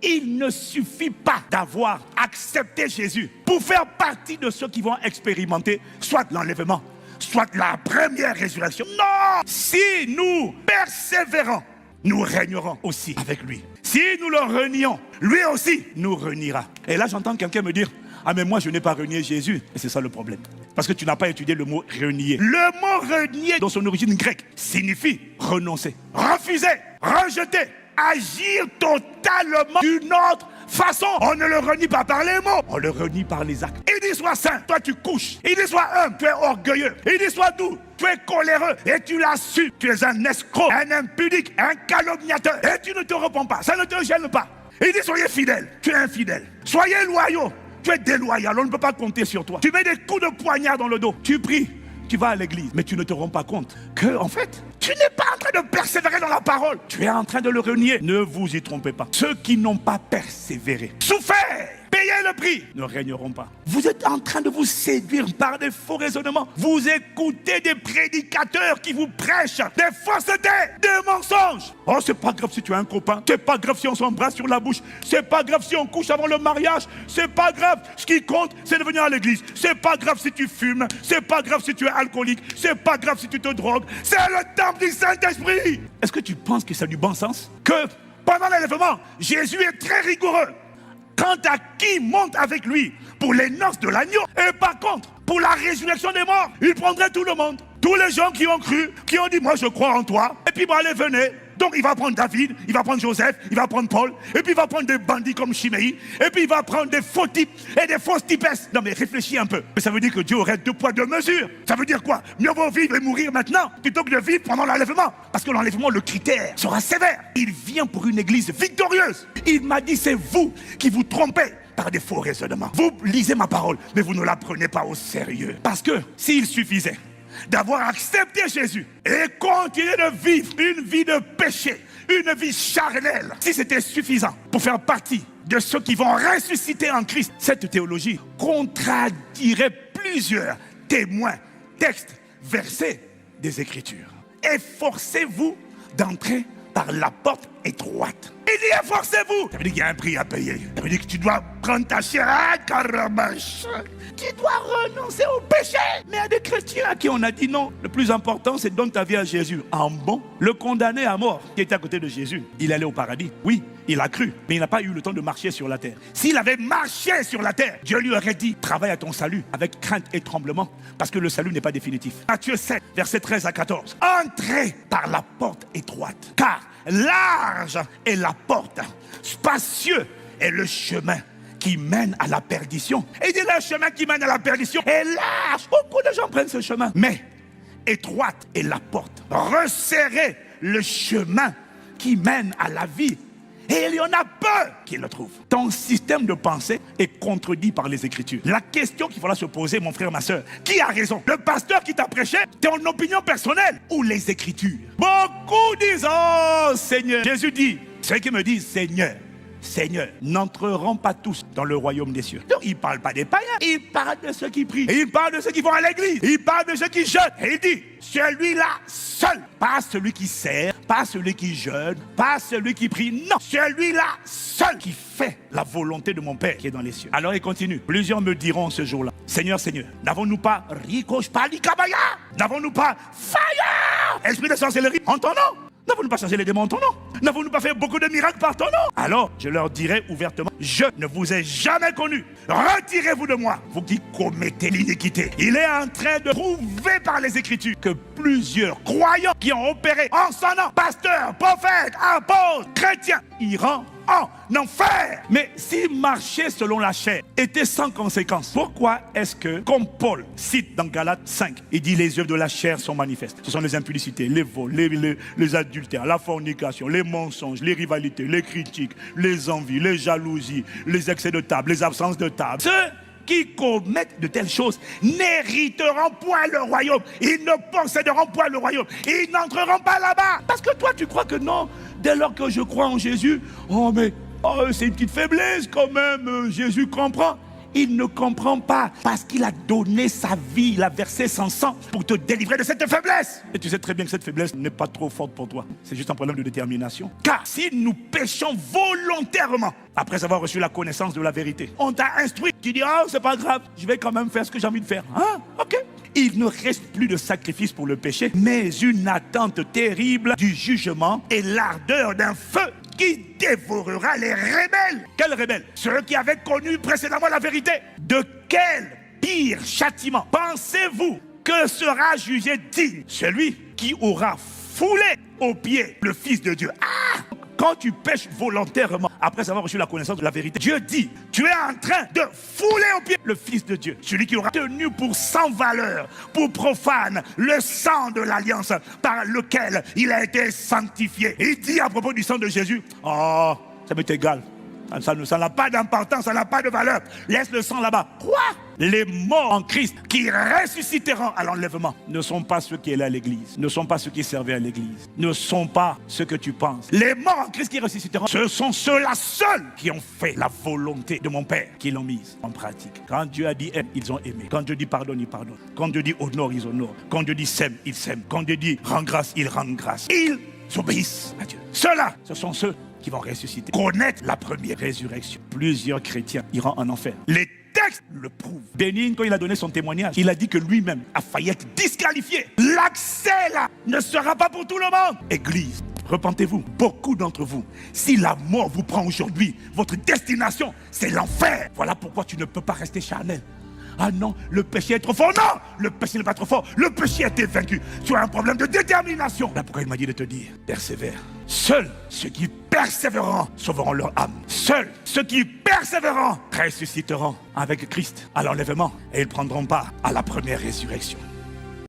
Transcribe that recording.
Il ne suffit pas d'avoir accepté Jésus pour faire partie de ceux qui vont expérimenter soit l'enlèvement, soit la première résurrection. Non! Si nous persévérons, nous régnerons aussi avec lui. Si nous le renions, lui aussi nous reniera. Et là, j'entends quelqu'un me dire, ah mais moi je n'ai pas renié Jésus. Et c'est ça le problème. Parce que tu n'as pas étudié le mot renier. Le mot renier, dans son origine grecque, signifie renoncer, refuser, rejeter, agir totalement d'une autre façon. On ne le renie pas par les mots, on le renie par les actes. Il dit sois saint, toi tu couches. Il dit sois humble, tu es orgueilleux. Il dit sois doux, tu es coléreux et tu l'assumes. Tu es un escroc, un impudique, un calomniateur et tu ne te repens pas, ça ne te gêne pas. Il dit soyez fidèles, tu es infidèle. Soyez loyaux, tu es déloyal, on ne peut pas compter sur toi. Tu mets des coups de poignard dans le dos, tu pries, tu vas à l'église, mais tu ne te rends pas compte que, en fait, tu n'es pas en train de persévérer dans la parole. Tu es en train de le renier. Ne vous y trompez pas. Ceux qui n'ont pas persévéré, souffert, payé le prix, ne régneront pas. Vous êtes en train de vous séduire par des faux raisonnements. Vous écoutez des prédicateurs qui vous prêchent des faussetés, des mensonges. Oh, c'est pas grave si tu as un copain. C'est pas grave si on s'embrasse sur la bouche. C'est pas grave si on couche avant le mariage. C'est pas grave. Ce qui compte, c'est de venir à l'église. C'est pas grave si tu fumes. C'est pas grave si tu es alcoolique. C'est pas grave si tu te drogues. C'est le temple du Saint-Esprit. Est-ce que tu penses que ça a du bon sens? Que pendant l'enlèvement, Jésus est très rigoureux quant à qui monte avec lui pour les noces de l'agneau. Et par contre, pour la résurrection des morts, il prendrait tout le monde. Tous les gens qui ont cru, qui ont dit moi je crois en toi. Et puis bon allez venez. Donc il va prendre David, il va prendre Joseph, il va prendre Paul. Et puis il va prendre des bandits comme Chiméi. Et puis il va prendre des faux types et des fausses typesses. Non mais réfléchis un peu. Mais ça veut dire que Dieu aurait 2 poids 2 mesures. Ça veut dire quoi? Mieux vaut vivre et mourir maintenant plutôt que de vivre pendant l'enlèvement. Parce que l'enlèvement, le critère sera sévère. Il vient pour une église victorieuse. Il m'a dit c'est vous qui vous trompez par des faux raisonnements. Vous lisez ma parole, mais vous ne la prenez pas au sérieux. Parce que s'il suffisait d'avoir accepté Jésus et continuer de vivre une vie de péché, une vie charnelle, si c'était suffisant pour faire partie de ceux qui vont ressusciter en Christ, cette théologie contradirait plusieurs témoins, textes, versets des Écritures. Efforcez-vous d'entrer par la porte étroite. Il dit efforcez-vous. Ça veut dire qu'il y a un prix à payer. Ça veut dire que tu dois prendre ta chair à carabache. Tu dois renoncer au péché. Mais il y a des chrétiens à qui on a dit non. Le plus important, c'est de donner ta vie à Jésus. En bon, le condamné à mort qui était à côté de Jésus, il allait au paradis. Oui, il a cru, mais il n'a pas eu le temps de marcher sur la terre. S'il avait marché sur la terre, Dieu lui aurait dit travaille à ton salut avec crainte et tremblement, parce que le salut n'est pas définitif. Matthieu 7, versets 13 à 14. Entrez par la porte étroite, car large est la porte, spacieux est le chemin qui mène à la perdition. Et il dit le chemin qui mène à la perdition est large. Beaucoup de gens prennent ce chemin. Mais étroite est la porte. Resserrez le chemin qui mène à la vie. Et il y en a peu qui le trouvent. Ton système de pensée est contredit par les Écritures. La question qu'il faudra se poser, mon frère, ma soeur, qui a raison? Le pasteur qui t'a prêché, ton opinion personnelle ou les Écritures? Beaucoup disent, oh Seigneur. Jésus dit, ceux qui me disent Seigneur, Seigneur, n'entreront pas tous dans le royaume des cieux. Donc il ne parle pas des païens, il parle de ceux qui prient. Et il parle de ceux qui vont à l'église. Il parle de ceux qui jeûnent. Et il dit, celui-là seul, pas celui qui sert, pas celui qui jeûne, pas celui qui prie. Non, celui-là seul qui fait la volonté de mon Père qui est dans les cieux. Alors il continue. Plusieurs me diront ce jour-là, Seigneur, Seigneur, n'avons-nous pas Rikosh Palikabaya? N'avons-nous pas Fire, esprit de sorcellerie, en ton nom? N'avons-nous pas changé les démons en ton nom? N'avons-nous pas fait beaucoup de miracles par ton nom? Alors, je leur dirai ouvertement, je ne vous ai jamais connu. Retirez-vous de moi, vous qui commettez l'iniquité. Il est en train de prouver par les Écritures que plusieurs croyants qui ont opéré en son nom, pasteurs, prophètes, apôtres, chrétiens, iront en enfer. Mais si marcher selon la chair était sans conséquence, pourquoi est-ce que, comme Paul cite dans Galates 5, il dit les œuvres de la chair sont manifestes. Ce sont les impudicités, les vols, les adultères, la fornication, les mensonges, les rivalités, les critiques, les envies, les jalousies, les excès de table, les absences de table. Ceux qui commettent de telles choses n'hériteront point le royaume. Ils ne posséderont point le royaume. Ils n'entreront pas là-bas. Parce que toi, tu crois que non. Dès lors que je crois en Jésus, oh mais c'est une petite faiblesse quand même. Jésus comprend. Il ne comprend pas parce qu'il a donné sa vie, il a versé son sang pour te délivrer de cette faiblesse. Et tu sais très bien que cette faiblesse n'est pas trop forte pour toi. C'est juste un problème de détermination. Car si nous péchons volontairement, après avoir reçu la connaissance de la vérité, on t'a instruit, tu dis, oh, c'est pas grave, je vais quand même faire ce que j'ai envie de faire. Hein? Ok. Il ne reste plus de sacrifice pour le péché, mais une attente terrible du jugement et l'ardeur d'un feu qui dévorera les rebelles. Quels rebelles? Ceux qui avaient connu précédemment la vérité. De quel pire châtiment pensez-vous que sera jugé digne celui qui aura foulé aux pieds le Fils de Dieu? Quand tu pêches volontairement, après avoir reçu la connaissance de la vérité, Dieu dit, tu es en train de fouler aux pieds le Fils de Dieu. Celui qui aura tenu pour sans valeur, pour profane, le sang de l'alliance par lequel il a été sanctifié. Il dit à propos du sang de Jésus, oh, ça m'est égal. Ça n'a pas d'importance, ça n'a pas de valeur. Laisse le sang là-bas. Quoi? Les morts en Christ qui ressusciteront à l'enlèvement ne sont pas ceux qui étaient à l'église, ne sont pas ceux qui servaient à l'église, ne sont pas ceux que tu penses. Les morts en Christ qui ressusciteront, ce sont ceux-là seuls qui ont fait la volonté de mon Père, qui l'ont mise en pratique. Quand Dieu a dit aime, ils ont aimé. Quand Dieu dit pardonne, ils pardonnent. Quand Dieu dit honore, ils honorent. Quand Dieu dit sème, ils sèment. Quand Dieu dit rends grâce, ils rendent grâce. Ils obéissent à Dieu. Ceux-là, ce sont ceux qui vont ressusciter. Connaître la première résurrection. Plusieurs chrétiens iront en enfer. Les textes le prouvent. Bénin, quand il a donné son témoignage, il a dit que lui-même a failli être disqualifié. L'accès là ne sera pas pour tout le monde. Église, repentez-vous, beaucoup d'entre vous. Si la mort vous prend aujourd'hui, votre destination, c'est l'enfer. Voilà pourquoi tu ne peux pas rester charnel. Ah non, le péché est trop fort. Non, le péché n'est pas trop fort. Le péché a été vaincu. Tu as un problème de détermination. Là pourquoi il m'a dit de te dire, persévère. Seuls ceux qui persévéreront sauveront leur âme. Seuls ceux qui persévéreront ressusciteront avec Christ à l'enlèvement et ils prendront part à la première résurrection.